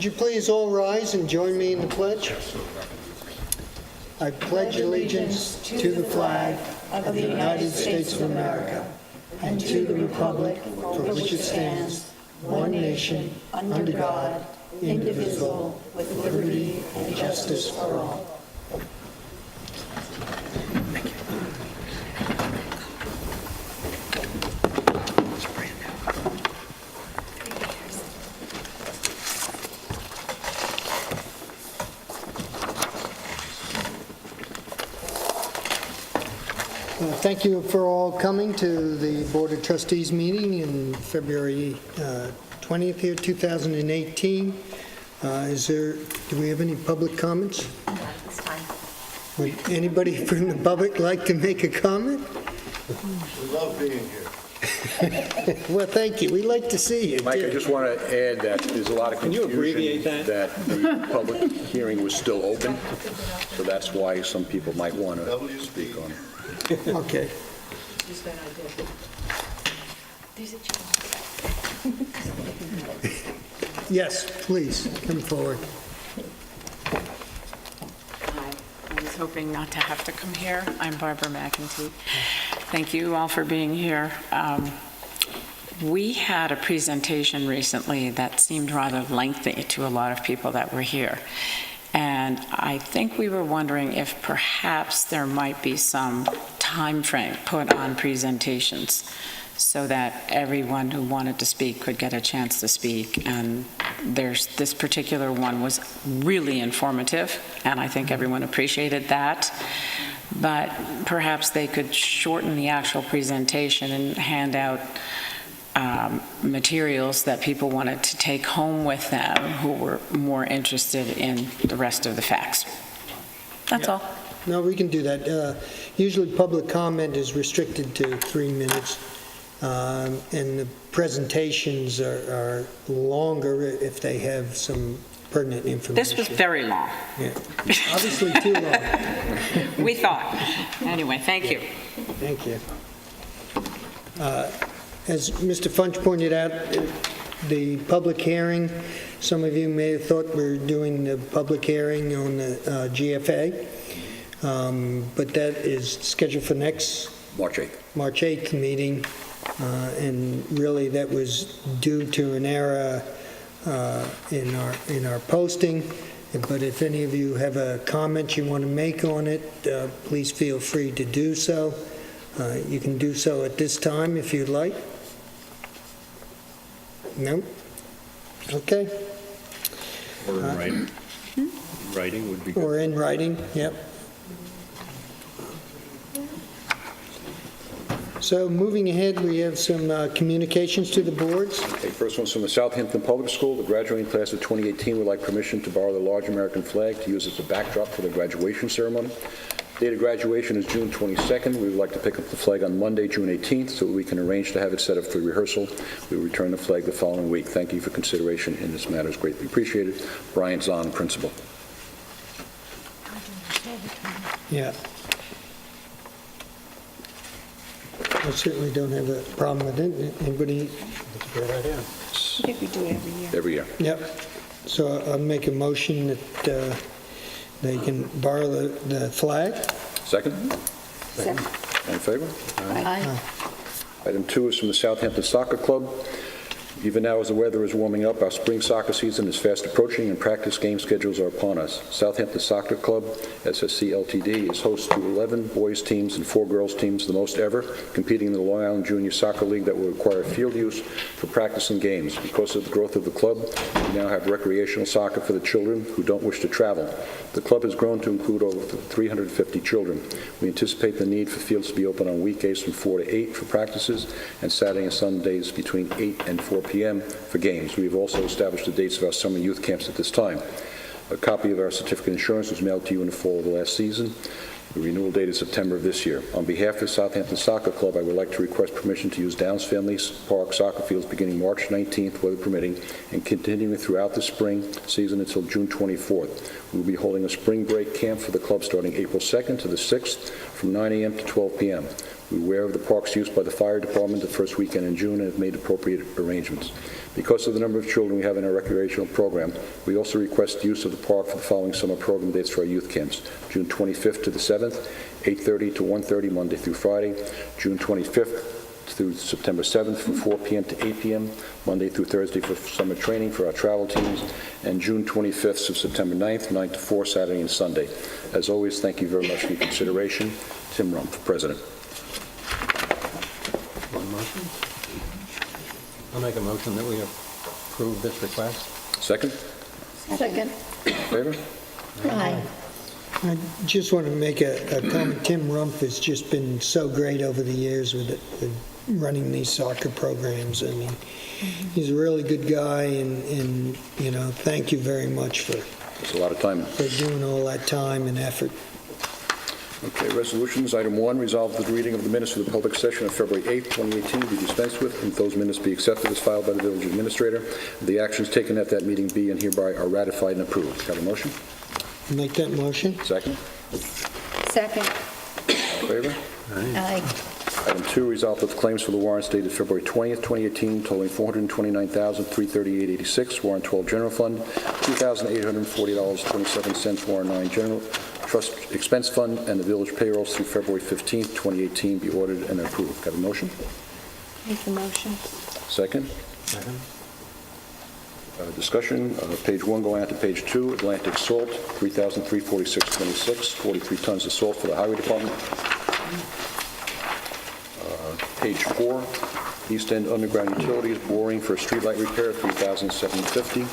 Would you please all rise and join me in the pledge? I pledge allegiance to the flag of the United States of America and to the republic for which it stands, one nation, under God, indivisible, with liberty and justice for all. Thank you for all coming to the Board of Trustees meeting in February 20th here, 2018. Do we have any public comments? Not this time. Would anybody from the public like to make a comment? We love being here. Well, thank you. We like to see you. Mike, I too. just want to add that there's a lot of confusion. Can you abbreviate that? The public hearing was still open, so that's why some people might want to WSP. speak on it. Okay. There's a chance. Yes, please, come forward. Hi, I was hoping not to have to come here. I'm Barbara McEntee. Thank you all for being here. We had a presentation recently that seemed rather lengthy to a lot of people that were here. And I think we were wondering if perhaps there might be some time frame put on presentations so that everyone who wanted to speak could get a chance to speak. And this particular one was really informative, and I think everyone appreciated that. But perhaps they could shorten the actual presentation and hand out materials that people wanted to take home with them who were more interested in the rest of the facts. That's all. No, we can do that. Usually public comment is restricted to 3 minutes, and the presentations are longer if they have some pertinent information. This was very long, Yeah. Obviously too long. we thought. Anyway, thank you. Thank you. As Mr. Funch pointed out, the public hearing, some of you may have thought we're doing the public hearing on the GFA, but that is scheduled for next March 8th. March 8th meeting, and really that was due to an error in our posting. But if any of you have a comment you want to make on it, please feel free to do so. You can do so at this time if you'd like. No? Okay. Or in writing. Writing would be good. Or in writing, yep. So moving ahead, we have some communications to the boards. Okay, first one's from the Southampton Public School. The graduating class of 2018 would like permission to borrow the large American flag to use as a backdrop for the graduation ceremony. Date of graduation is June 22nd. We would like to pick up the flag on Monday, June 18th, so we can arrange to have it set up for rehearsal. We will return the flag the following week. Thank you for consideration in this matter. Is greatly appreciated. Brian Zahn, Principal. Yeah. I certainly don't have a problem with it. Anybody? That's a great idea. I think we do it every year. Every year. Yep. So I'll make a motion that they can borrow the flag. Second? Second. All in favor? Aye. Item 2 is from the Southampton Soccer Club. Even now, as the weather is warming up, our spring soccer season is fast approaching and practice game schedules are upon us. Southampton Soccer Club, SSC Ltd., is host to 11 boys teams and 4 girls teams, the most ever, competing in the Long Island Junior Soccer League that will require field use for practice and games. Because of the growth of the club, we now have recreational soccer for the children who don't wish to travel. The club has grown to include over 350 children. We anticipate the need for fields to be open on weekdays from 4 to 8 for practices and Saturday and Sundays between 8 and 4 p.m. for games. We have also established the dates of our summer youth camps at this time. A copy of our certificate of insurance was mailed to you in the fall of the last season. The renewal date is September of this year. On behalf of the Southampton Soccer Club, I would like to request permission to use Downs Family Park soccer fields beginning March 19th, weather permitting, and continuing throughout the spring season until June 24th. We will be holding a spring break camp for the club starting April 2nd to the 6th from 9 a.m. to 12 p.m. We're aware of the park's use by the fire department the first weekend in June and have made appropriate arrangements. Because of the number of children we have in our recreational program, we also request use of the park for the following summer program dates for our youth camps: June 25th to the 7th, 8:30 to 1:30 Monday through Friday, June 25th through September 7th from 4 p.m. to 8 p.m., Monday through Thursday for summer training for our travel teams, and June 25th to September 9th, 9 to 4, Saturday and Sunday. As always, thank you very much for your consideration. Tim Rumpf, President. One motion? I'll make a motion that we approve this request. Second? Second. In favor? Aye. I just want to make a comment. Tim Rumpf has just been so great over the years with running these soccer programs. I mean, he's a really good guy, and you know, thank you very much for There's a lot of time. doing all that time and effort. Okay, resolutions. Item 1, resolve that the reading of the minutes for the public session of February 8th, 2018 be dispensed with, and those minutes be accepted as filed by the village administrator. The actions taken at that meeting be and hereby are ratified and approved. Have a motion? Make that motion? Second? Second. In favor? Aye. Item 2, resolve that the claims for the warrants dated February 20th, 2018 totaling $429,338.86, warrant 12 general fund, $2,840.27, warrant 9 general trust expense fund, and the village payrolls through February 15th, 2018 be ordered and approved. Have a motion? Make the motion. Second? Second. Discussion, page 1 going on to page 2, Atlantic salt, $3,346.26, 43 tons of salt for the highway department. Page 4, East End Underground Utilities, boring for streetlight repair, $3,750.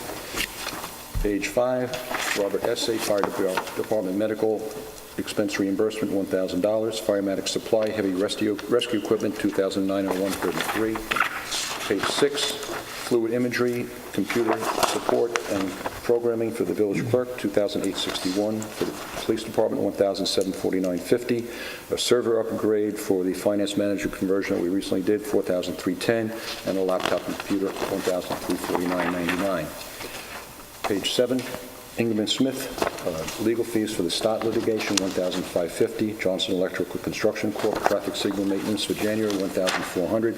Page 5, Robert Essay, Fire Department Medical Expense Reimbursement, $1,000. Firematic Supply, Heavy Rescue Equipment, $2,901.33. Page 6, Fluid Imagery, Computer Support and Programming for the Village Clerk, $2,861. For the Police Department, $1,749.50. A server upgrade for the Finance Manager conversion that we recently did, $4,310. And a laptop computer, $1,349.99. Page 7, Ingram & Smith, legal fees for the Stott litigation, $1,550. Johnson Electrical Construction Corp., traffic signal maintenance for January, $1,400.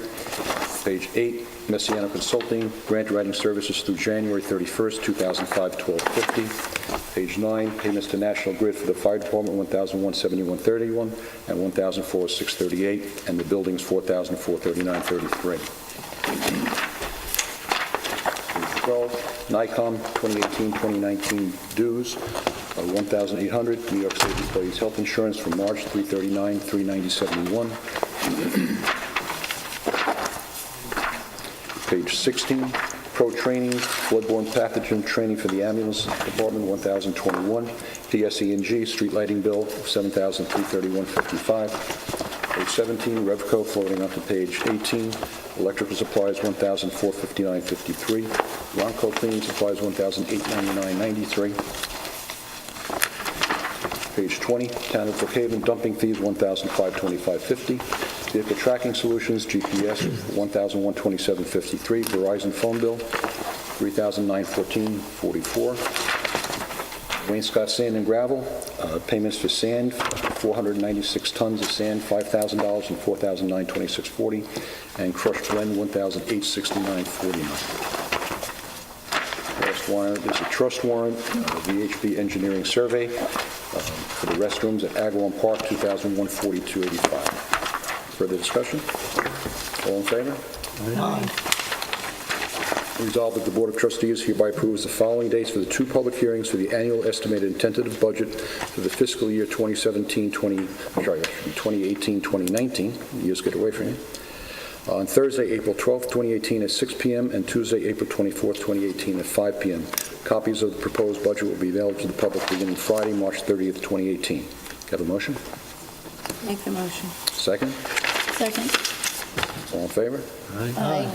Page 8, Messiano Consulting, grant writing services through January 31st, 2005, $1,250. Page 9, payments to National Grid for the Fire Department, $1,171.31 and $1,406.38, and the buildings, $4,439.33. 12, NICOM 2018-2019 dues, $1,800. New York State Employees Health Insurance from March, $339, $390.71. Page 16, Pro Training, Bloodborne Pathogen Training for the Ambulance Department, $1,021. PSE&G, Street Lighting Bill, $7,331.55. Page 17, Revco, floating up to page 18, Electrical Supplies, $1,459.53. Ronco Cleaning Supplies, $1,899.93. Page 20, Town of Brookhaven, Dumping Fees, $1,525.50. Vehicle Tracking Solutions, GPS, $1,127.53. Verizon Phone Bill, $3,914.44. Wayne Scott Sand and Gravel, payments for sand, 496 tons of sand, $5,000 and $4,926.40. And crushed blend, $1,869.49. Last warrant is a trust warrant, VHB Engineering Survey for the restrooms at Agawam Park, $2,142.85. Further discussion? All in favor? Aye. Resolved that the Board of Trustees hereby approves the following dates for the 2 public hearings for the annual estimated and tentative budget for the fiscal year 2018-2019. Years get away from you. On Thursday, April 12th, 2018 at 6 p.m. and Tuesday, April 24th, 2018 at 5 p.m. Copies of the proposed budget will be available to the public beginning Friday, March 30th, 2018. Have a motion? Make the motion. Second? Second. All in favor? Aye.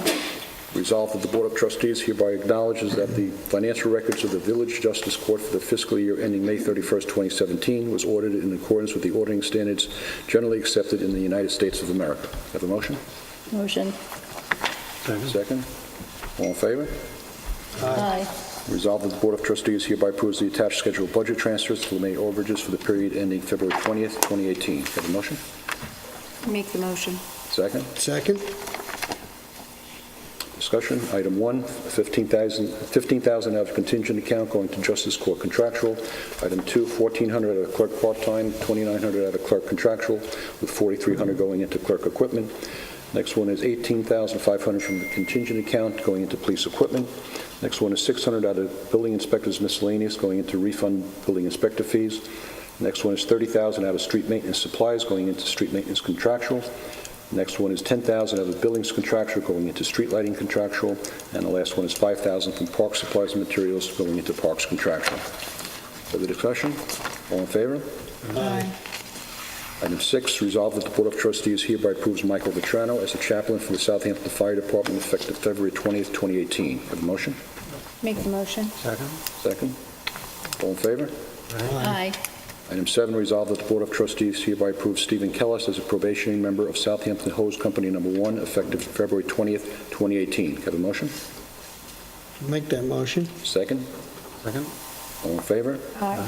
Resolved that the Board of Trustees hereby acknowledges that the financial records of the Village Justice Court for the fiscal year ending May 31st, 2017 was audited in accordance with the auditing standards generally accepted in the United States of America. Have a motion? Motion. Second. All in favor? Aye. Resolved that the Board of Trustees hereby approves the attached schedule of budget transfers to eliminate overages for the period ending February 20th, 2018. Have a motion? Make the motion. Second. Second? Discussion. Item 1, $15,000 out of contingent account going to Justice Court contractual. Item 2, $1,400 out of clerk part-time, $2,900 out of clerk contractual, with $4,300 going into clerk equipment. Next one is $18,500 from the contingent account going into police equipment. Next one is $600 out of building inspector's miscellaneous going into refund building inspector fees. Next one is $30,000 out of street maintenance supplies going into street maintenance contractual. Next one is $10,000 out of buildings contractual going into street lighting contractual. And the last one is $5,000 from park supplies and materials going into parks contractual. Further discussion? All in favor? Aye. Item 6, resolved that the Board of Trustees hereby approves Michael Vetrano as the chaplain for the Southampton Fire Department effective February 20th, 2018. Have a motion? Make the motion. Second? Second. All in favor? Aye. Item 7, resolved that the Board of Trustees hereby approves Stephen Kellis as a probationary member of Southampton Hose Company No. 1 effective February 20th, 2018. Have a motion? Make that motion. Second. Second? All in favor? Aye.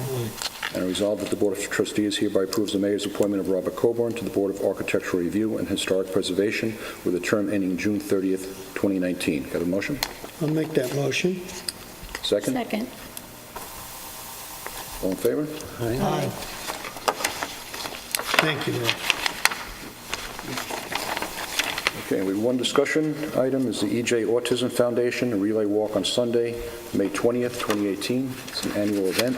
And resolved that the Board of Trustees hereby approves the Mayor's appointment of Robert Coburn to the Board of Architectural Review and Historic Preservation with a term ending June 30th, 2019. Have a motion? I'll make that motion. Second? Second. All in favor? Aye. Thank you, Lord. Okay, we have one discussion item is the EJ Autism Foundation, a relay walk on Sunday, May 20th, 2018. It's an annual event.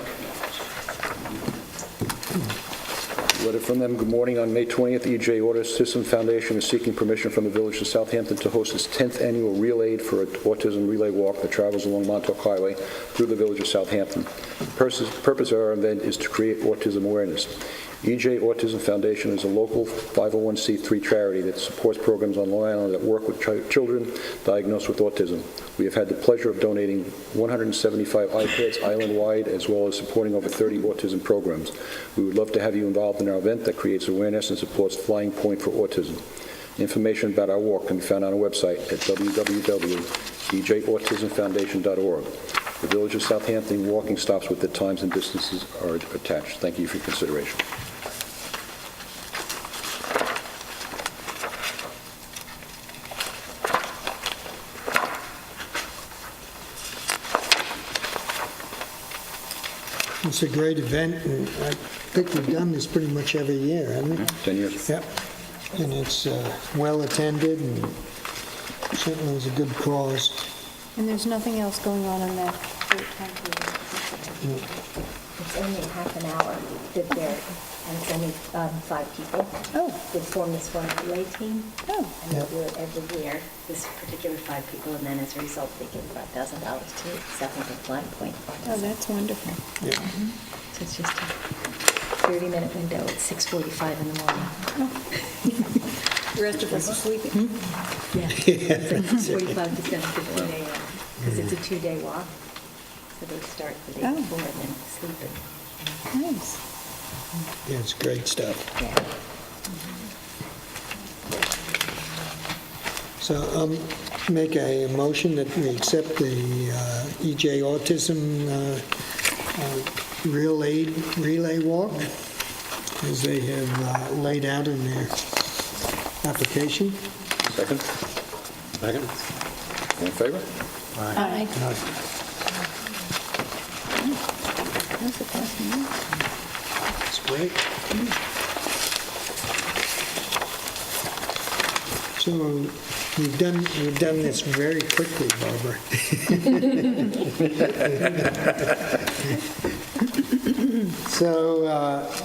Letter from them. Good morning. On May 20th, EJ Autism Foundation is seeking permission from the Village of Southampton to host its 10th annual Real Aid for an Autism Relay Walk that travels along Montauk Highway through the Village of Southampton. The purpose of our event is to create autism awareness. EJ Autism Foundation is a local 501c3 charity that supports programs on Long Island that work with children diagnosed with autism. We have had the pleasure of donating 175 iPads island-wide, as well as supporting over 30 autism programs. We would love to have you involved in our event that creates awareness and supports Flying Point for Autism. Information about our walk can be found on our website at www.ejautismfoundation.org. The Village of Southampton walking stops with the times and distances are attached. Thank you for your consideration. It's a great event, and I think we've done this pretty much every year, haven't we? 10 years. Yep. And it's well-attended, and certainly is a good cause. And there's nothing else going on in that time period. It's only half an hour that they're, and it's only 5 people. Oh. They form this one relay team. Oh. And they do it every year, this particular 5 people, and then as a result, they give $5,000 to Southampton Flying Point. Oh, that's wonderful. Yeah. So it's just a 30-minute window at 6:45 in the morning. The rest of us are sleeping. Yeah. It's like 6:45 to 7:15 a.m. because it's a 2-day walk. So they start the day Oh. before and then sleep in. Nice. Yeah, it's great stuff. Yeah. So I'll make a motion that we accept the EJ Autism Relay Walk as they have laid out in their application. Second. Second? All in favor? Aye. That's a fast one. That's great. So we've done this very quickly, Barbara. So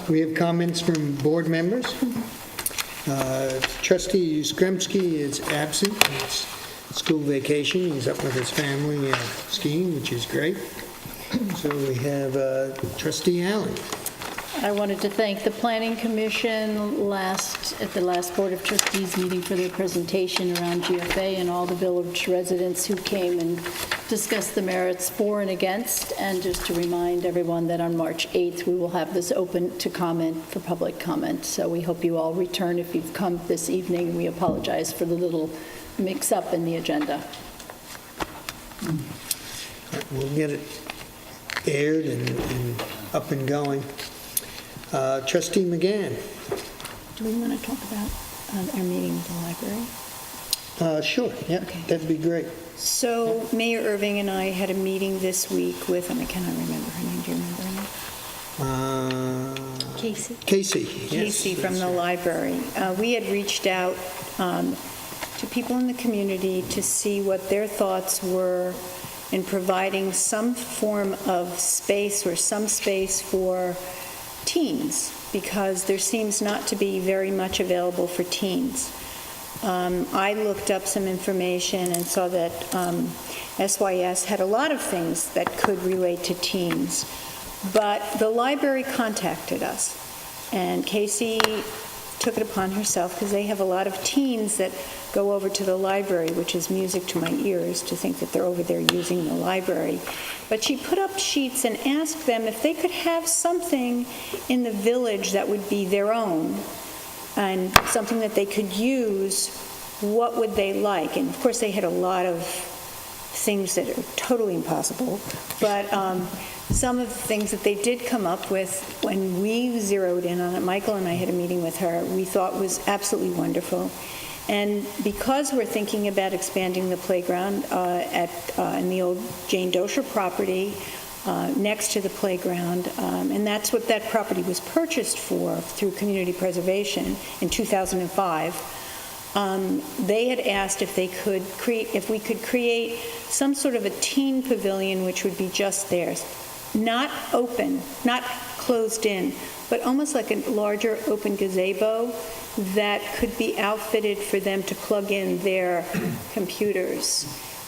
we have comments from board members. Trustee Uskremski is absent. It's school vacation. He's up with his family skiing, which is great. So we have Trustee Allen. I wanted to thank the Planning Commission at the last Board of Trustees meeting for their presentation around GFA, and all the village residents who came and discussed the merits for and against. And just to remind everyone that on March 8th, we will have this open to comment, for public comment. So we hope you all return if you've come this evening. We apologize for the little mix-up in the agenda. We'll get it aired and up and going. Trustee McGann. Do we want to talk about our meeting with the library? Sure, yeah, Okay. that'd be great. So Mayor Irving and I had a meeting this week with, and I cannot remember her name. Do you remember her name? Casey? Casey. yes, Casey from that's the right. library. We had reached out to people in the community to see what their thoughts were in providing some form of space or some space for teens, because there seems not to be very much available for teens. I looked up some information and saw that SYS had a lot of things that could relate to teens, but the library contacted us, and Casey took it upon herself, because they have a lot of teens that go over to the library, which is music to my ears to think that they're over there using the library. But she put up sheets and asked them if they could have something in the village that would be their own and something that they could use, what would they like? And of course, they had a lot of things that are totally impossible, but some of the things that they did come up with when we zeroed in on it, Michael and I had a meeting with her, we thought was absolutely wonderful. And because we're thinking about expanding the playground in the old Jane Dosher property next to the playground, and that's what that property was purchased for through community preservation in 2005, they had asked if we could create some sort of a teen pavilion which would be just theirs, not open, not closed in, but almost like a larger open gazebo that could be outfitted for them to plug in their computers.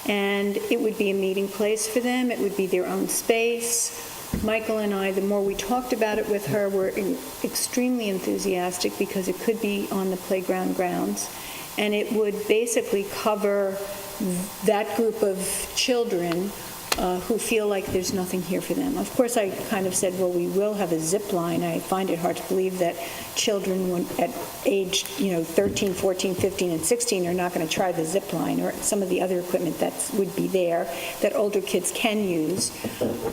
And it would be a meeting place for them. It would be their own space. Michael and I, the more we talked about it with her, were extremely enthusiastic because it could be on the playground grounds. And it would basically cover that group of children who feel like there's nothing here for them. Of course, I kind of said, well, we will have a zip line. I find it hard to believe that children at age 13, 14, 15, and 16 are not going to try the zip line or some of the other equipment that would be there that older kids can use.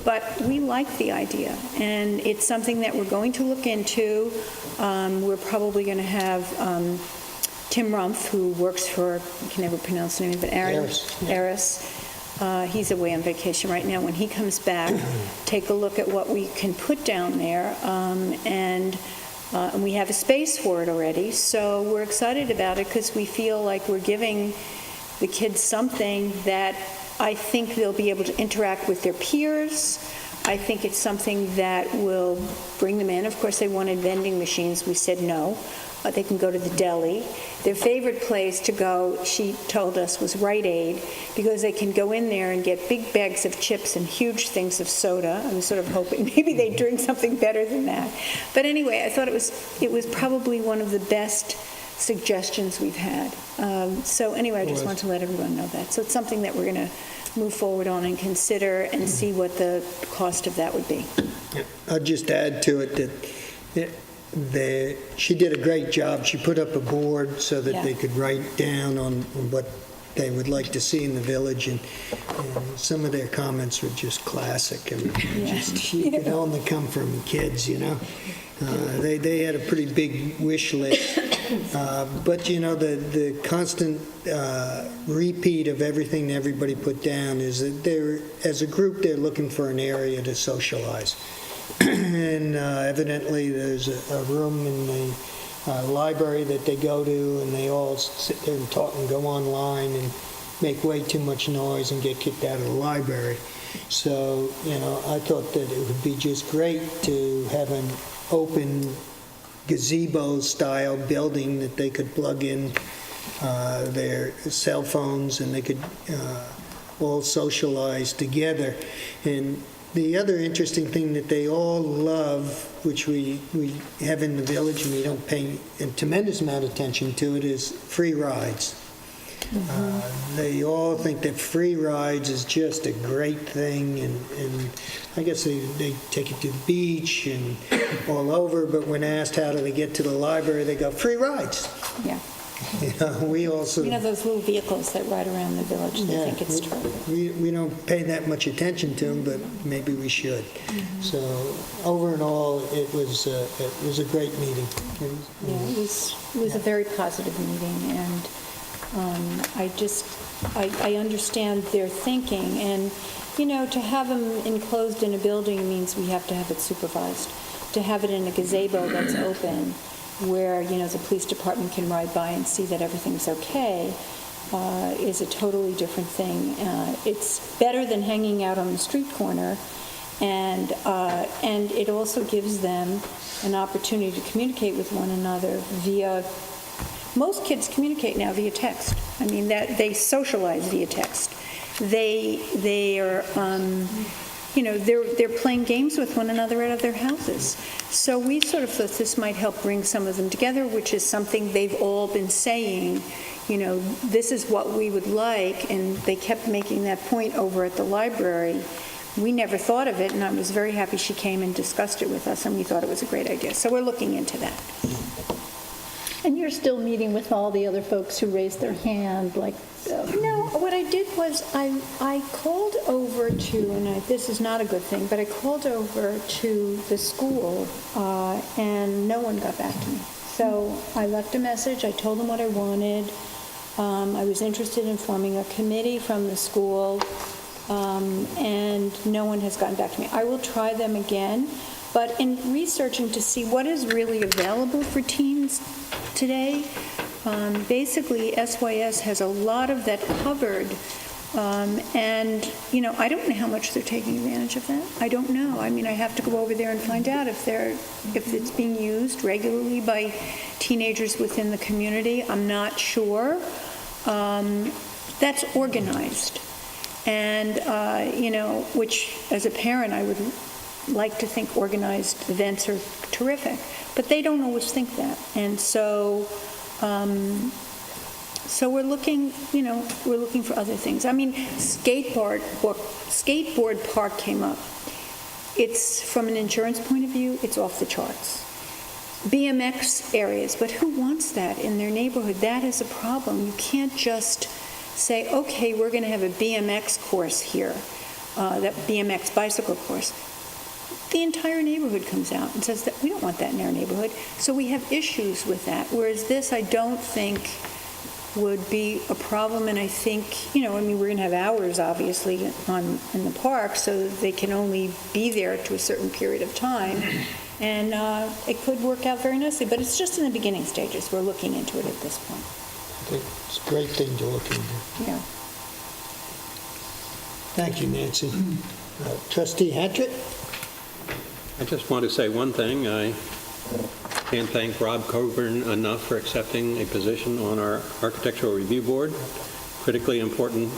But we like the idea, and it's something that we're going to look into. We're probably going to have Tim Rumpf, who works for, I can never pronounce the name, but Aris. He's away on vacation right now. When he comes back, take a look at what we can put down there, and we have a space for it already. So we're excited about it because we feel like we're giving the kids something that I think they'll be able to interact with their peers. I think it's something that will bring them in. Of course, they wanted vending machines. We said no. They can go to the deli. Their favorite place to go, she told us, was Rite Aid, because they can go in there and get big bags of chips and huge things of soda. I was sort of hoping maybe they'd drink something better than that. But anyway, I thought it was probably one of the best suggestions we've had. So anyway, I just want to let everyone know that. So it's something that we're going to move forward on and consider and see what the cost of that would be. I'll just add to it that she did a great job. She put up a board so that they could write down on what they would like to see in the village, and some of their comments were just classic. I mean, you could only come from kids, They had a pretty big wish list, but the constant repeat of everything everybody put down is that as a group, they're looking for an area to socialize. And evidently there's a room in the library that they go to, and they all sit there and talk and go online and make way too much noise and get kicked out of the library. So, I thought that it would be just great to have an open gazebo-style building that they could plug in their cell phones, and they could all socialize together. And The other interesting thing that they all love, which we have in the village and we don't pay a tremendous amount of attention to it, is free rides. They all think that free rides is just a great thing, and I guess they take it to the beach and all over, but when asked how do they get to the library, they go, free rides. Yeah. We also... Those little vehicles that ride around the village, they think it's terrific. We don't pay that much attention to them, but maybe we should. So over and all, it was a great meeting. Yeah, it was a very positive meeting, and I understand their thinking, and, to have them enclosed in a building means we have to have it supervised. To have it in a gazebo that's open, where, the police department can ride by and see that everything's okay, is a totally different thing. It's better than hanging out on the street corner, and it also gives them an opportunity to communicate with one another via... Most kids communicate now via text. I mean, that they socialize via text. They are, they're playing games with one another out of their houses. So we sort of thought this might help bring some of them together, which is something they've all been saying, this is what we would like, and they kept making that point over at the library. We never thought of it, and I was very happy she came and discussed it with us, and we thought it was a great idea. So we're looking into that. And you're still meeting with all the other folks who raised their hand, like... No, what I did was I called over to, and this is not a good thing, but I called over to the school, and no one got back to me. So I left a message. I told them what I wanted. I was interested in forming a committee from the school, and no one has gotten back to me. I will try them again, but in researching to see what is really available for teens today, basically SYS has a lot of that covered, and I don't know how much they're taking advantage of that. I don't know. I mean, I have to go over there and find out if it's being used regularly by teenagers within the community. I'm not sure. That's organized, and which as a parent I would like to think organized events are terrific, but they don't always think that, and so we're looking for other things. I mean, skateboard park came up. It's, from an insurance point of view, it's off the charts. BMX areas, but who wants that in their neighborhood? That is a problem. You can't just say, okay, we're going to have a BMX course here, that BMX bicycle course. The entire neighborhood comes out and says that we don't want that in our neighborhood. So we have issues with that, whereas this I don't think would be a problem. And I think, we're going to have hours, obviously, in the park, so that they can only be there to a certain period of time. And it could work out very nicely, but it's just in the beginning stages. We're looking into it at this point. I think it's a great thing to look into. Yeah. Thank you, Nancy. Trustee Hatchett? I just want to say one thing. I can't thank Rob Coburn enough for accepting a position on our Architectural Review Board, critically important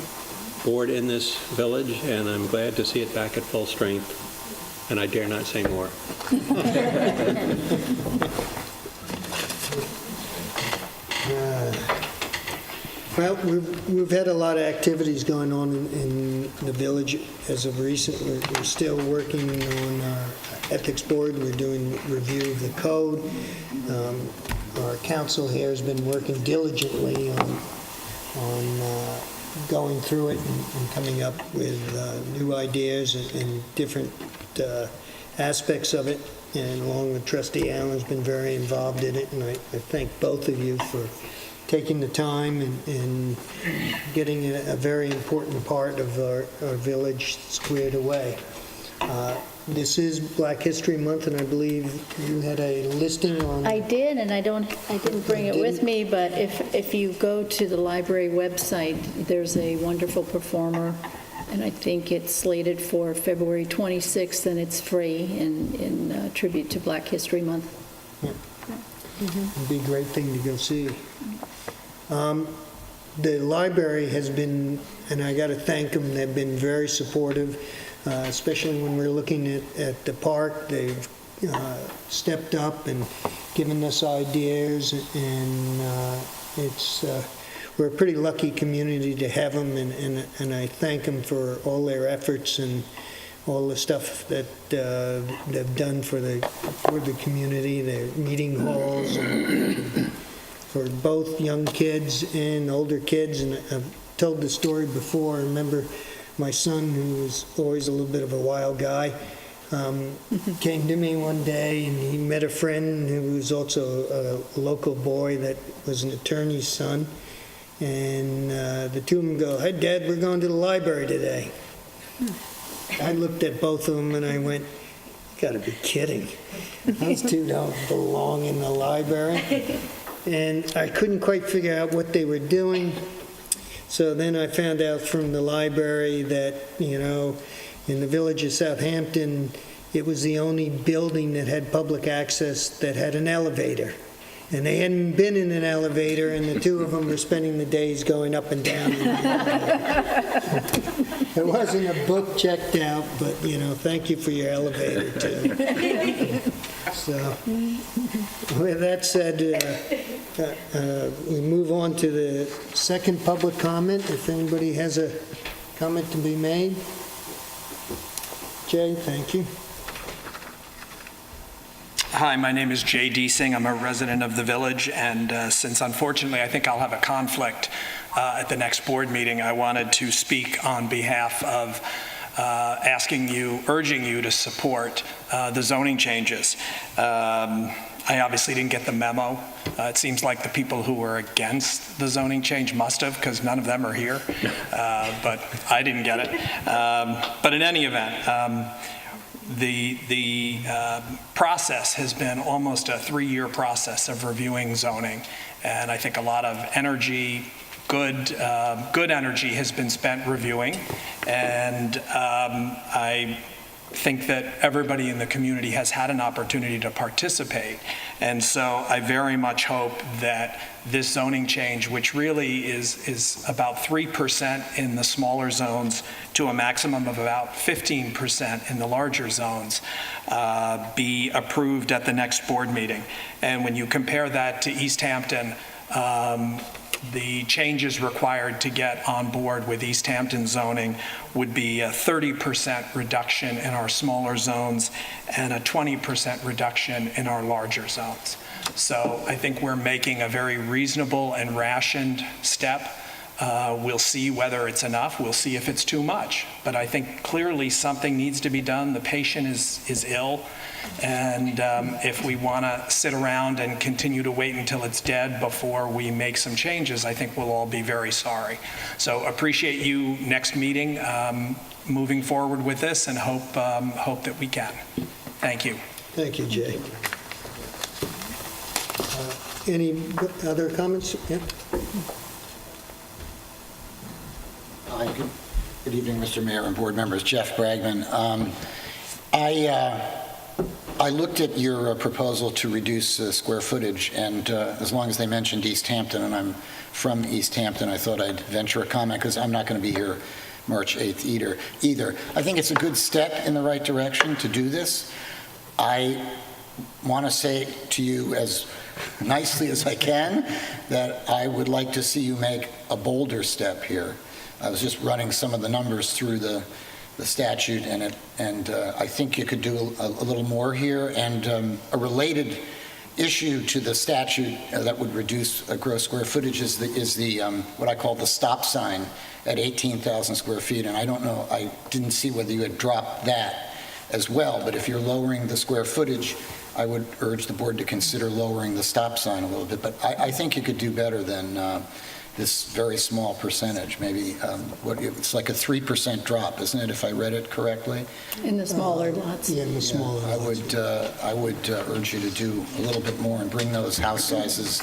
board in this village, and I'm glad to see it back at full strength, and I dare not say more. Well, we've had a lot of activities going on in the village as of recent. We're still working on our ethics board. We're doing review of the code. Our council here has been working diligently on going through it and coming up with new ideas and different aspects of it. And along with Trustee Allen's been very involved in it, and I thank both of you for taking the time and getting a very important part of our village squared away. This is Black History Month, and I believe you had a listing on... I did, and I didn't bring it with me, but if you go to the library website, there's a wonderful performer, and I think it's slated for February 26th, and it's free in tribute to Black History Month. Yeah. It'd be a great thing to go see. The library has been, and I got to thank them, they've been very supportive. especially when we're looking at the park. They've stepped up and given us ideas, and we're a pretty lucky community to have them, and I thank them for all their efforts and all the stuff that they've done for the community, their meeting halls, and for both young kids and older kids. And I've told the story before. I remember my son, who was always a little bit of a wild guy, came to me one day, and he met a friend who was also a local boy that was an attorney's son. And the two of them go, "Hey, Dad, we're going to the library today." I looked at both of them and I went, "You got to be kidding. Those two don't belong in the library." And I couldn't quite figure out what they were doing. So then I found out from the library that, in the village of Southampton, it was the only building that had public access that had an elevator. And they hadn't been in an elevator, and the two of them were spending the days going up and down in the elevator. There wasn't a book checked out, but, thank you for your elevator, too. So, with that said, we move on to the second public comment. If anybody has a comment to be made. Jay, thank you. Hi, my name is Jay Deasing. I'm a resident of the village, and since unfortunately I think I'll have a conflict at the next board meeting, I wanted to speak on behalf of urging you to support the zoning changes. I obviously didn't get the memo. It seems like the people who were against the zoning change must have, because none of them are here, but I didn't get it. But in any event, the process has been almost a 3-year process of reviewing zoning, and I think a lot of energy, good energy has been spent reviewing, and I think that everybody in the community has had an opportunity to participate. And so I very much hope that this zoning change, which really is about 3% in the smaller zones to a maximum of about 15% in the larger zones, be approved at the next board meeting. And when you compare that to East Hampton, the changes required to get on board with East Hampton zoning would be a 30% reduction in our smaller zones and a 20% reduction in our larger zones. So I think we're making a very reasonable and rationed step. We'll see whether it's enough. We'll see if it's too much. But I think clearly something needs to be done. The patient is ill. And if we want to sit around and continue to wait until it's dead before we make some changes, I think we'll all be very sorry. So appreciate you next meeting moving forward with this, and hope that we can. Thank you. Thank you, Jay. Any other comments? Yeah. Hi, good evening, Mr. Mayor and board members. Jeff Bragman. I looked at your proposal to reduce square footage, and as long as they mentioned East Hampton, and I'm from East Hampton, I thought I'd venture a comment, because I'm not going to be here March 8th either. I think it's a good step in the right direction to do this. I want to say to you as nicely as I can that I would like to see you make a bolder step here. I was just running some of the numbers through the statute, and I think you could do a little more here. And a related issue to the statute that would reduce gross square footage is the what I call the stop sign at 18,000 square feet. And I don't know, I didn't see whether you had dropped that as well, but if you're lowering the square footage, I would urge the board to consider lowering the stop sign a little bit. But I think you could do better than this very small percentage. Maybe it's like a 3% drop, isn't it, if I read it correctly? In the smaller lots. Yeah, in the smaller lots. I would urge you to do a little bit more and bring those house sizes,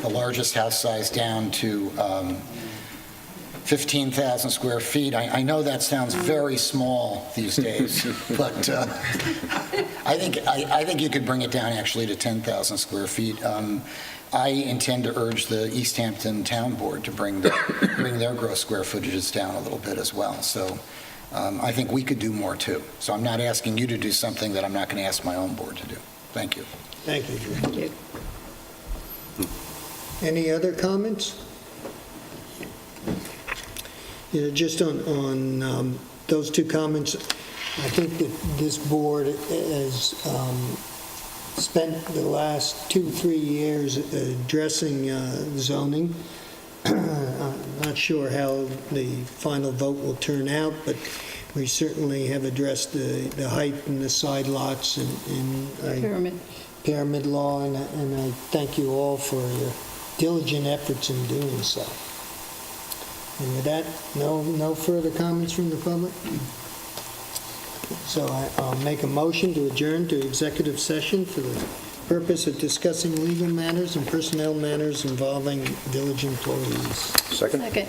the largest house size, down to 15,000 square feet. I know that sounds very small these days, but I think you could bring it down actually to 10,000 square feet. I intend to urge the East Hampton Town Board to bring their gross square footages down a little bit as well. So I think we could do more, too. So I'm not asking you to do something that I'm not going to ask my own board to do. Thank you. Thank you, Drew. Any other comments? Just on those two comments, I think that this board has spent the last 2-3 years addressing zoning. I'm not sure how the final vote will turn out, but we certainly have addressed the height and the side lots and pyramid law, and I thank you all for your diligent efforts in doing so. And with that, no further comments from the public? So I'll make a motion to adjourn to executive session for the purpose of discussing legal matters and personnel matters involving village employees. Second? Second.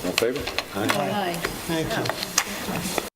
All in favor? Aye. Thank you.